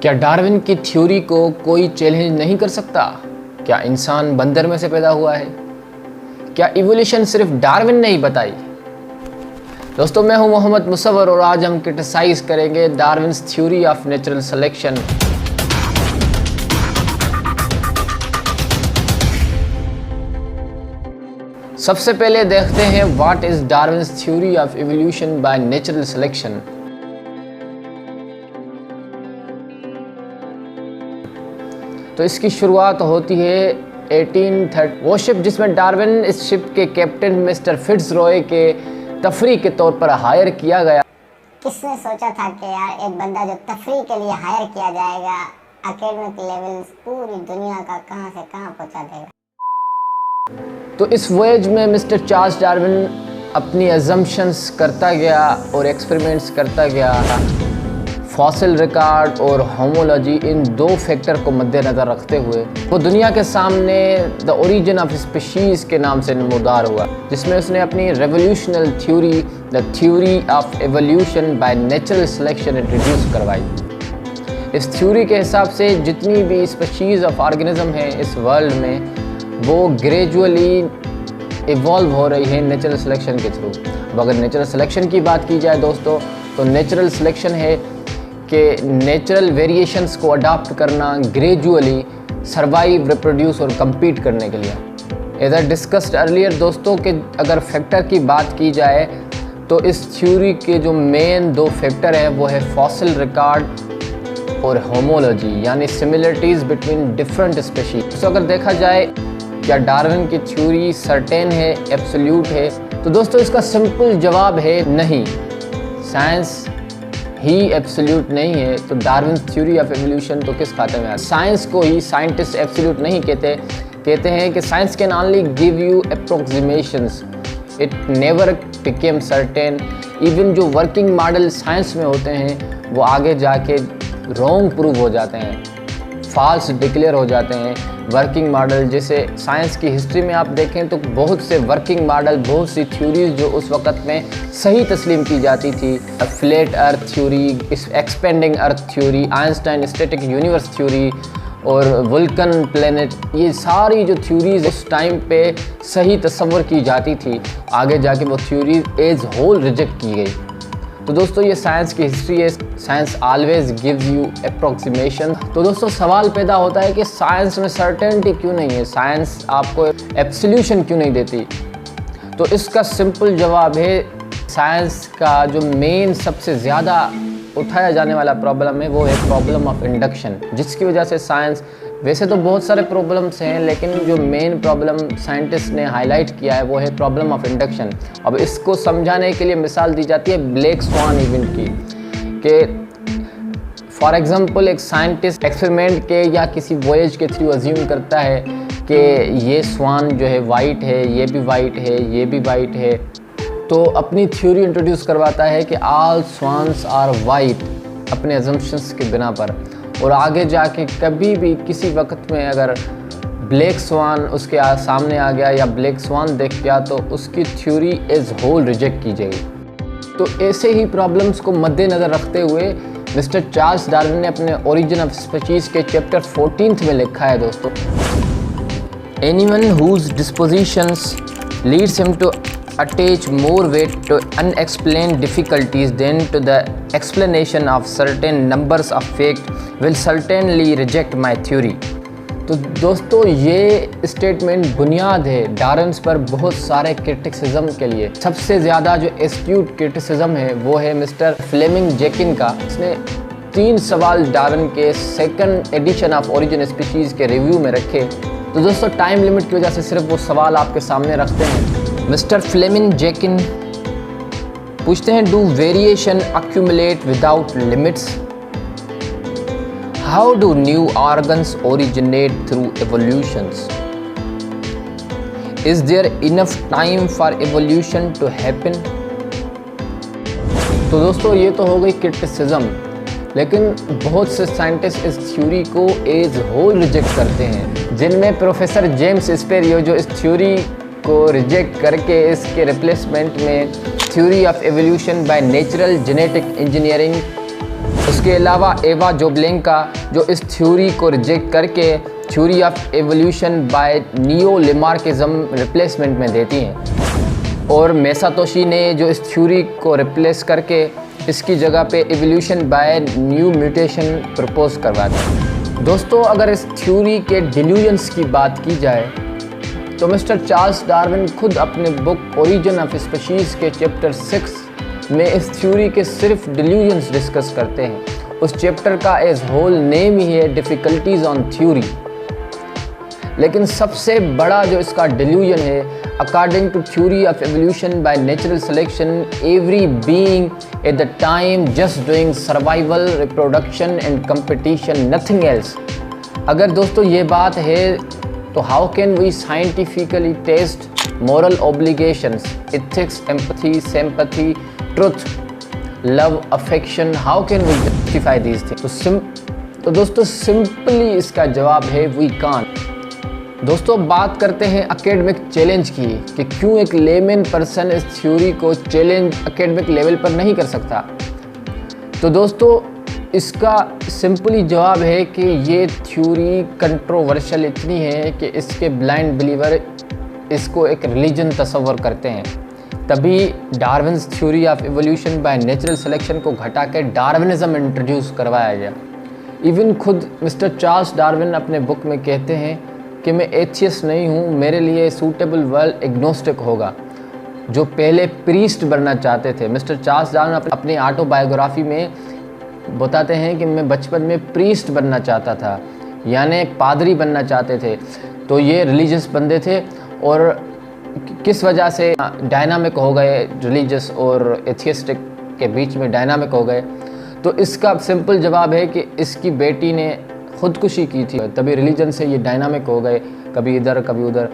क्या डार्विन की थ्योरी को कोई चैलेंज नहीं कर सकता? क्या इंसान बंदर में से पैदा हुआ है? क्या इवोल्यूशन सिर्फ डार्विन ने ही बताई? दोस्तों, मैं हूं मोहम्मद मुसव्वर और आज हम क्रिटिसाइज करेंगे Darwin's theory of natural selection. सबसे पहले देखते हैं what is Darwin's theory of evolution bye natural selection. तो इसकी शुरुआत होती है 1830 वो शिप जिसमें डार्विन इस शिप के कैप्टन मिस्टर फिट्जरॉय के तफरी के तौर पर हायर किया गया। किसने सोचा था कि यार एक बंदा जो तफरी के लिए हायर किया जाएगा एकेडमिक लेवल पूरी दुनिया का कहां से कहां पहुंचा देगा। तो इस वॉयज में मिस्टर चार्ल्स डार्विन अपनी अजम्पशंस करता गया और एक्सपेरिमेंट्स करता गया। फॉसिल रिकॉर्ड और होमोलॉजी इन दो फैक्टर को मद्देनज़र रखते हुए वो दुनिया के सामने द ओरिजिन ऑफ स्पीशीज़ के नाम से नमूदार हुआ, जिसमें उसने अपनी revolutional theory the theory of evolution by natural selection introduce करवाई। इस थ्योरी के हिसाब से जितनी भी स्पीशीज़ ऑफ ऑर्गेनिज्म हैं इस वर्ल्ड में वो ग्रेजुअली इवॉल्व हो रही है नेचुरल सिलेक्शन के थ्रू। अब अगर नेचुरल सिलेक्शन की बात की जाए दोस्तों, तो नेचुरल सिलेक्शन है कि नेचुरल वेरिएशंस को अडॉप्ट करना ग्रेजुअली सर्वाइव, रिप्रोड्यूस और compete करने के लिए। एज आई डिस्कस्ड अर्लियर दोस्तों कि अगर फैक्टर की बात की जाए तो इस थ्योरी के जो मेन दो फैक्टर हैं वो है फॉसिल रिकॉर्ड और होमोलॉजी, यानी सिमिलरिटीज़ बिटवीन डिफरेंट स्पीशीज। तो अगर देखा जाए क्या डार्विन की थ्योरी सर्टेन है, एब्सोल्यूट है, तो दोस्तों इसका सिंपल जवाब है नहीं। साइंस ही एब्सोल्यूट नहीं है तो डार्विन थ्योरी ऑफ एवोल्यूशन तो किस खाते में है? साइंस को ही साइंटिस्ट एब्सोल्यूट नहीं कहते हैं कि science can only give you approximations, it never became certain. Even जो वर्किंग मॉडल साइंस में होते हैं वो आगे जाके रॉन्ग प्रूव हो जाते हैं, फॉल्स डिक्लेयर हो जाते हैं वर्किंग मॉडल। जैसे साइंस की हिस्ट्री में आप देखें तो बहुत से वर्किंग मॉडल, बहुत सी थ्योरीज जो उस वक़्त में सही तस्लीम की जाती थी, flat earth theory, expanding earth theory, Einstein static universe theory और वुल्कन प्लेनेट, ये सारी जो थ्योरीज उस टाइम पे सही तस्वर की जाती थी, आगे जाके वो थ्योरीज एज होल रिजेक्ट की गई। तो दोस्तों ये साइंस की हिस्ट्री है, science always gives you approximation. तो दोस्तों सवाल पैदा होता है कि साइंस में सर्टेनिटी क्यों नहीं है, साइंस आपको एब्सोल्यूशन क्यों नहीं देती? तो इसका सिंपल जवाब है साइंस का जो मेन सबसे ज़्यादा उठाया जाने वाला प्रॉब्लम है वो है प्रॉब्लम ऑफ इंडक्शन, जिसकी वजह से साइंस, वैसे तो बहुत सारे प्रॉब्लम्स हैं लेकिन जो मेन प्रॉब्लम साइंटिस्ट ने हाईलाइट किया है वो है प्रॉब्लम ऑफ इंडक्शन। अब इसको समझाने के लिए मिसाल दी जाती है ब्लैक स्वान इवेंट की, कि फॉर एग्जांपल एक साइंटिस्ट एक्सपेरिमेंट के या किसी वॉयज के थ्रू अज्यूम करता है कि ये स्वान जो है वाइट है, ये भी वाइट है, ये भी वाइट है, तो अपनी थ्योरी इंट्रोड्यूस करवाता है कि ऑल स्वान्स आर वाइट अपने अजम्पशंस के बिना पर। और आगे जाके कभी भी किसी वक्त में अगर ब्लैक स्वान उसके सामने आ गया या ब्लैक स्वान देख गया तो उसकी थ्योरी एज होल रिजेक्ट की जाएगी। तो ऐसे ही प्रॉब्लम्स को मद्देनज़र रखते हुए मिस्टर चार्ल्स डार्विन ने अपने ओरिजिन ऑफ स्पीशीज के चैप्टर 14 में लिखा है दोस्तों, anyone whose dispositions leads him to attach more weight to unexplained difficulties than to the explanation of certain numbers of facts will certainly reject my theory। तो दोस्तों ये स्टेटमेंट बुनियाद है डार्विन पर बहुत सारे क्रिटिसिज्म के लिए। सबसे ज़्यादा जो एस्ट्यूट क्रिटिसिज्म है वो है मिस्टर फ्लेमिंग जेकिन का। इसने 3 सवाल डार्विन के second edition of origin species के रिव्यू में रखे। तो दोस्तों टाइम लिमिट की वजह से सिर्फ वो सवाल आपके सामने रखते हैं। मिस्टर फ्लेमिंग जेकिन पूछते हैं, do variation accumulate without limits? How do new organs originate through evolutions? Is there enough time for evolution to happen? तो दोस्तों ये तो हो गई क्रिटिसिज्म, लेकिन बहुत से साइंटिस्ट इस थ्योरी को एज होल रिजेक्ट करते हैं, जिनमें प्रोफेसर जेम्स स्पेरियो जो इस थ्योरी को रिजेक्ट करके इसके रिप्लेसमेंट में theory of evolution by natural genetic engineering उसके अलावा एवा जोबलेंका जो इस थ्योरी को रिजेक्ट करके theory of evolution by neo Lamarckism replacement में देती हैं, और मेसातोशी ने जो इस थ्योरी को रिप्लेस करके इसकी जगह पे evolution by new mutation propose करवाते हैं। दोस्तों, अगर इस थ्योरी के डिल्यूजन्स की बात की जाए तो मिस्टर चार्ल्स डार्विन खुद अपने बुक ओरिजिन ऑफ स्पीशीज़ के चैप्टर 6 में इस थ्योरी के सिर्फ डिल्यूजन्स डिस्कस करते हैं। उस चैप्टर का एज होल नेम ही है डिफ़िकल्टीज ऑन थ्योरी। लेकिन सबसे बड़ा जो इसका डिल्यूजन है, according to theory of evolution by natural selection every being at the time just doing survival, reproduction and competition, nothing else. अगर दोस्तों ये बात है तो how can we scientifically test moral obligations, ethics, empathy, sympathy, truth, love, affection, how can we justify these things? तो दोस्तों simply इसका जवाब है वी कांट। दोस्तों बात करते हैं एकेडमिक चैलेंज की कि क्यों एक लेमन पर्सन इस थ्योरी को चैलेंज एकेडमिक लेवल पर नहीं कर सकता। तो दोस्तों इसका सिंपली जवाब है कि ये थ्योरी कंट्रोवर्शियल इतनी है कि इसके ब्लाइंड बिलीवर इसको एक रिलीजन तस्वर करते हैं। तभी Darwin's theory of evolution by natural selection को घटा के डार्विनिज्म इंट्रोड्यूस करवाया गया। इवन खुद मिस्टर चार्ल्स डार्विन अपने बुक में कहते हैं कि मैं एथियस्ट नहीं हूँ, मेरे लिए सूटेबल वर्ल्ड एग्नोस्टिक होगा, जो पहले प्रीस्ट बनना चाहते थे। मिस्टर चार्ल्स डार्विन अपनी ऑटोबायोग्राफी में बताते हैं कि मैं बचपन में प्रीस्ट बनना चाहता था, यानी पादरी बनना चाहते थे। तो ये रिलीजियस बंदे थे और किस वजह से डायनामिक हो गए, रिलीजियस और एथियस्टिक के बीच में डायनामिक हो गए। तो इसका सिंपल जवाब है कि इसकी बेटी ने खुदकुशी की थी, तभी रिलीजन से ये डायनामिक हो गए, कभी इधर कभी उधर।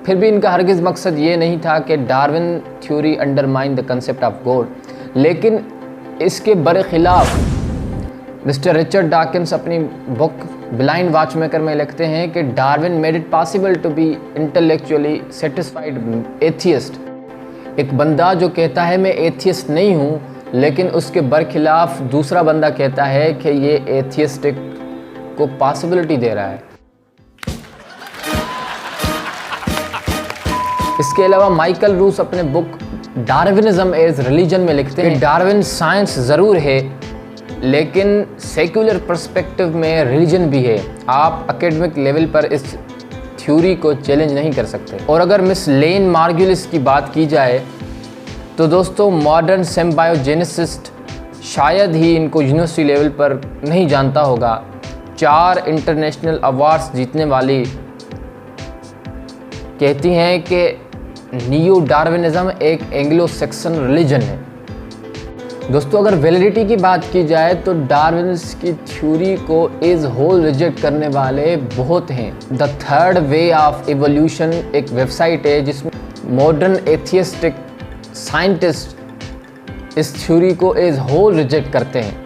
फिर भी इनका हरगिज़ मकसद ये नहीं था कि Darwin theory undermine the concept of God. लेकिन इसके बरखिलाफ मिस्टर रिचर्ड डॉकिंस अपनी बुक ब्लाइंड वॉचमेकर में लिखते हैं कि Darwin made it possible to be intellectually satisfied atheist. एक बंदा जो कहता है मैं एथियस्ट नहीं हूँ, लेकिन उसके बरखिलाफ दूसरा बंदा कहता है कि ये एथियस्टिक को पॉसिबिलिटी दे रहा है। इसके अलावा माइकल रूस अपने बुक डार्विनिज्म एज रिलीजन में लिखते हैं कि डार्विन साइंस ज़रूर है, लेकिन सेक्युलर पर्सपेक्टिव में रिलीजन भी है। आप एकेडमिक लेवल पर इस थ्योरी को चैलेंज नहीं कर सकते। और अगर मिस लेन मार्गुलिस की बात की जाए तो दोस्तों मॉडर्न सिम्बायोजेनेसिस्ट शायद ही इनको यूनिवर्सिटी लेवल पर नहीं जानता होगा। 4 इंटरनेशनल अवार्ड्स जीतने वाली कहती हैं कि नियो डार्विनिज्म एक एंग्लो सेक्सन रिलीजन है। दोस्तों अगर वैलिडिटी की बात की जाए तो डार्विन्स की थ्योरी को एज होल रिजेक्ट करने वाले बहुत हैं। The third way of evolution एक वेबसाइट है जिसमें मॉडर्न एथियस्टिक साइंटिस्ट इस थ्योरी को एज होल रिजेक्ट करते हैं।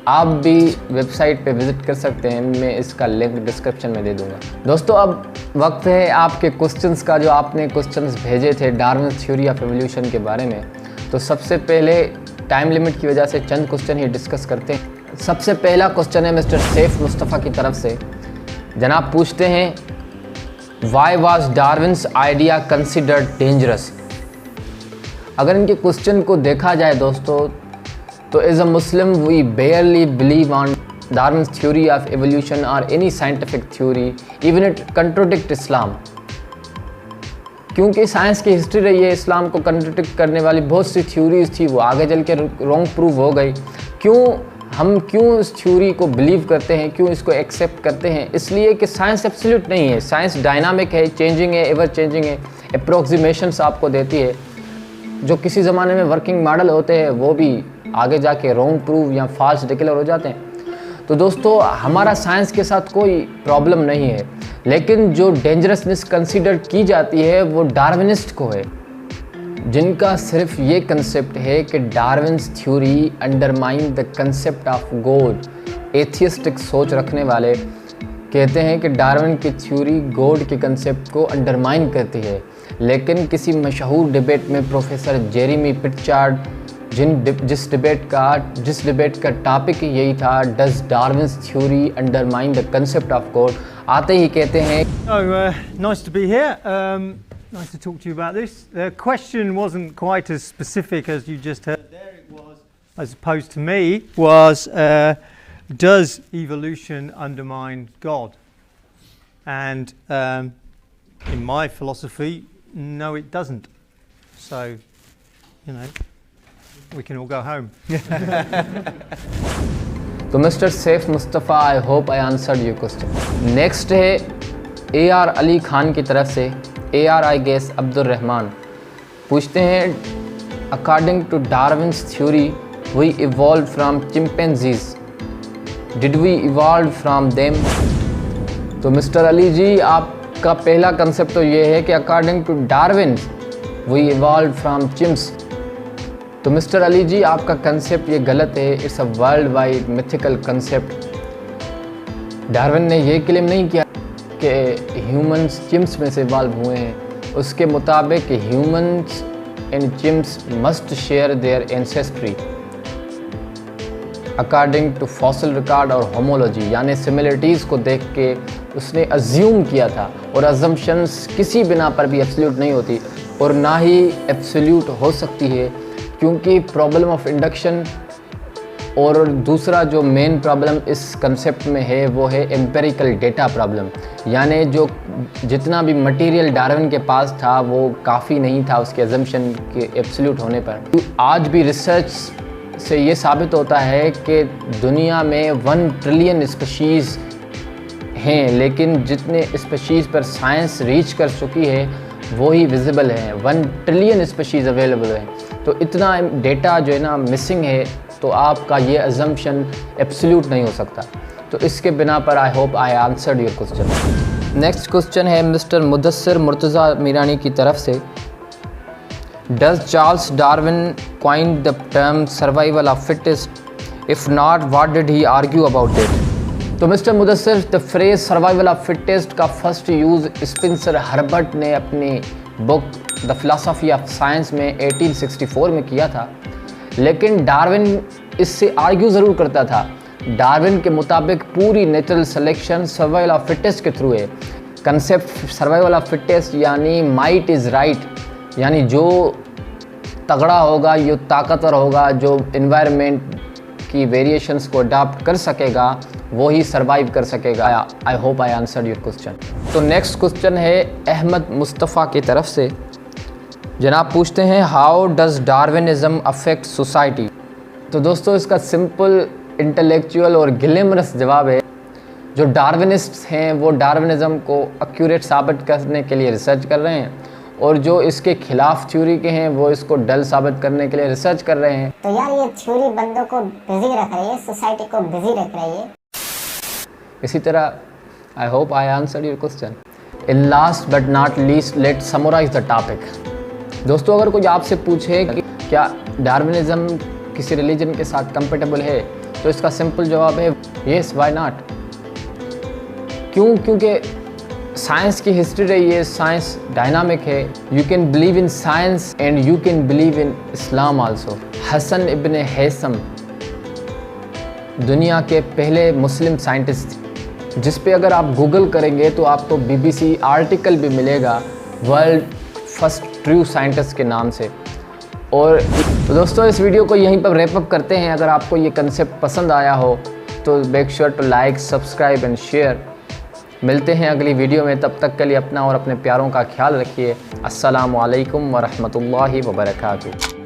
आप भी वेबसाइट पे विजिट कर सकते हैं, मैं इसका लिंक डिस्क्रिप्शन में दे दूंगा। दोस्तों अब वक्त है आपके क्वेश्चंस का, जो आपने क्वेश्चंस भेजे थे डार्विन थ्योरी ऑफ एवोल्यूशन के बारे में। तो सबसे पहले टाइम लिमिट की वजह से चंद क्वेश्चन ही डिस्कस करते हैं। सबसे पहला क्वेश्चन है मिस्टर सैफ मुस्तफ़ा की तरफ से। जनाब पूछते हैं why was Darwin's idea considered dangerous. अगर इनके क्वेश्चन को देखा जाए दोस्तों तो as a Muslim we barely believe on Darwin's theory of evolution और any scientific theory even it contradict Islam. क्योंकि साइंस की हिस्ट्री रही है, इस्लाम को कंट्रोडिक्ट करने वाली बहुत सी थ्योरीज थी, वो आगे चल के रॉन्ग प्रूव हो गई। क्यों इस थ्योरी को बिलीव करते हैं, क्यों इसको एक्सेप्ट करते हैं? इसलिए कि साइंस एब्सोल्यूट नहीं है, साइंस डायनामिक है, चेंजिंग है, एवर चेंजिंग है, अप्रोक्सीमेशंस आपको देती है। जो किसी ज़माने में वर्किंग मॉडल होते हैं वो भी आगे जाके रॉन्ग प्रूव या फॉल्स डिक्लेयर हो जाते हैं। तो दोस्तों हमारा साइंस के साथ कोई प्रॉब्लम नहीं है, लेकिन जो डेंजरसनेस कंसीडर की जाती है वो डार्विनिस्ट को है, जिनका सिर्फ ये कंसेप्ट है कि Darwin's theory undermine the concept of God. Atheistic सोच रखने वाले कहते हैं कि डार्विन की थ्योरी गॉड के कंसेप्ट को अंडरमाइन करती है। लेकिन किसी मशहूर डिबेट में प्रोफेसर जेरेमी प्रिचार्ड जिस डिबेट का टॉपिक यही था, does Darwin's theory undermine the concept of God. आते ही कहते हैं Nice to be here. Nice to talk to you about this. The question wasn't quite as specific as you just heard there. It was, as opposed to me, was does evolution undermine God? And in my philosophy, no, it doesn't. So, you know, we can all go home. तो mister Saif Mustafa, I hope I answered your question. Next है AR Ali Khan की तरफ से, AR I guess Abdul Rahman पूछते हैं, according to Darwin's theory we evolve from chimpanzees, did we evolve from them? तो mister Ali ji, आपका पहला कंसेप्ट तो ये है कि according to Darwin we evolve from chimps. तो मिस्टर अली जी, आपका कंसेप्ट ये गलत है। It's a world wide mythical concept. Darwin ने ये क्लेम नहीं किया कि ह्यूमंस चिम्प्स में से इवॉल्व हुए हैं। उसके मुताबिक humans and chimps must share their ancestry according to fossil record और होमोलॉजी, यानी सिमिलरिटीज़ को देख के उसने अज्यूम किया था। और अजम्पशंस किसी बिना पर भी एब्सोल्यूट नहीं होती और ना ही एब्सोल्यूट हो सकती है, क्योंकि प्रॉब्लम ऑफ इंडक्शन और दूसरा जो मेन प्रॉब्लम इस कंसेप्ट में है वो है एम्पेरिकल डेटा प्रॉब्लम, यानी जो जितना भी मटेरियल डार्विन के पास था वो काफ़ी नहीं था उसके अजम्पशन के एब्सोल्यूट होने पर। आज भी रिसर्च से ये साबित होता है कि दुनिया में 1 ट्रिलियन स्पीशीज़ हैं, लेकिन जितने स्पीशीज़ पर साइंस रीच कर चुकी है वो ही विजिबल हैं। 1 ट्रिलियन स्पीशीज़ अवेलेबल हैं। तो इतना डेटा जो है ना मिसिंग है, तो आपका ये अजम्पशन एब्सोल्यूट नहीं हो सकता। तो इसके बिना पर I hope I answered your question. Next question है मिस्टर मुदस्सिर मुर्तज़ा मीरानी की तरफ से, does Charles Darwin coin the term survival of fittest, if not what did he argue about it? तो mister Mudassir, the phrase survival of fittest का first use Spencer Herbert ने अपनी book the philosophy of science में 1864 में किया था, लेकिन Darwin इससे आर्ग्यू ज़रूर करता था। डार्विन के मुताबिक पूरी natural selection survival of fittest के थ्रू है। कंसेप्ट सर्वाइवल ऑफ फिटेस्ट यानी माइट इज़ राइट, यानी जो तगड़ा होगा, जो ताकतवर होगा, जो इन्वायरमेंट की वेरिएशंस को अडाप्ट कर सकेगा वो ही सर्वाइव कर सकेगा। आई hope I answered your question. तो नेक्स्ट क्वेश्चन है अहमद मुस्तफ़ा की तरफ से। जनाब पूछते हैं, हाउ डज़ डार्विनिज़म अफेक्ट सोसाइटी? तो दोस्तों, इसका सिंपल, इंटेलेक्चुअल और ग्लैमरस जवाब है, जो डार्विनिस्ट्स हैं वो डार्विनिज़म को एक्यूरेट साबित करने के लिए रिसर्च कर रहे हैं, और जो इसके खिलाफ थ्योरी के हैं वो इसको डल साबित करने के लिए रिसर्च कर रहे हैं। तो यार ये थ्योरी बंदों को बिजी रख रही है, सोसाइटी को बिजी रख रही है। इसी तरह I hope I answered your question. In last but not least, let summarise the topic. दोस्तों, अगर कोई आपसे पूछे कि क्या डार्विनिज़म किसी रिलीजन के साथ कंपेटेबल है, तो इसका सिंपल जवाब है येस, व्हाई नॉट। क्यों? क्योंकि साइंस की हिस्ट्री रही है, साइंस डायनामिक है। You can believe in science and you can believe in Islam also. Hasan ibn Haitham दुनिया के पहले मुस्लिम साइंटिस्ट थे, जिस पे अगर आप गूगल करेंगे तो आपको BBC आर्टिकल भी मिलेगा वर्ल्ड फर्स्ट ट्रू साइंटिस्ट के नाम से। और तो दोस्तों, इस वीडियो को यहीं पर रैप अप करते हैं। अगर आपको ये कंसेप्ट पसंद आया हो तो make sure to like, subscribe and share. मिलते हैं अगली वीडियो में, तब तक के लिए अपना और अपने प्यारों का ख्याल रखिए। अस्सलामु अलैकुम व रहमतुल्लाहि व बरकातुहू।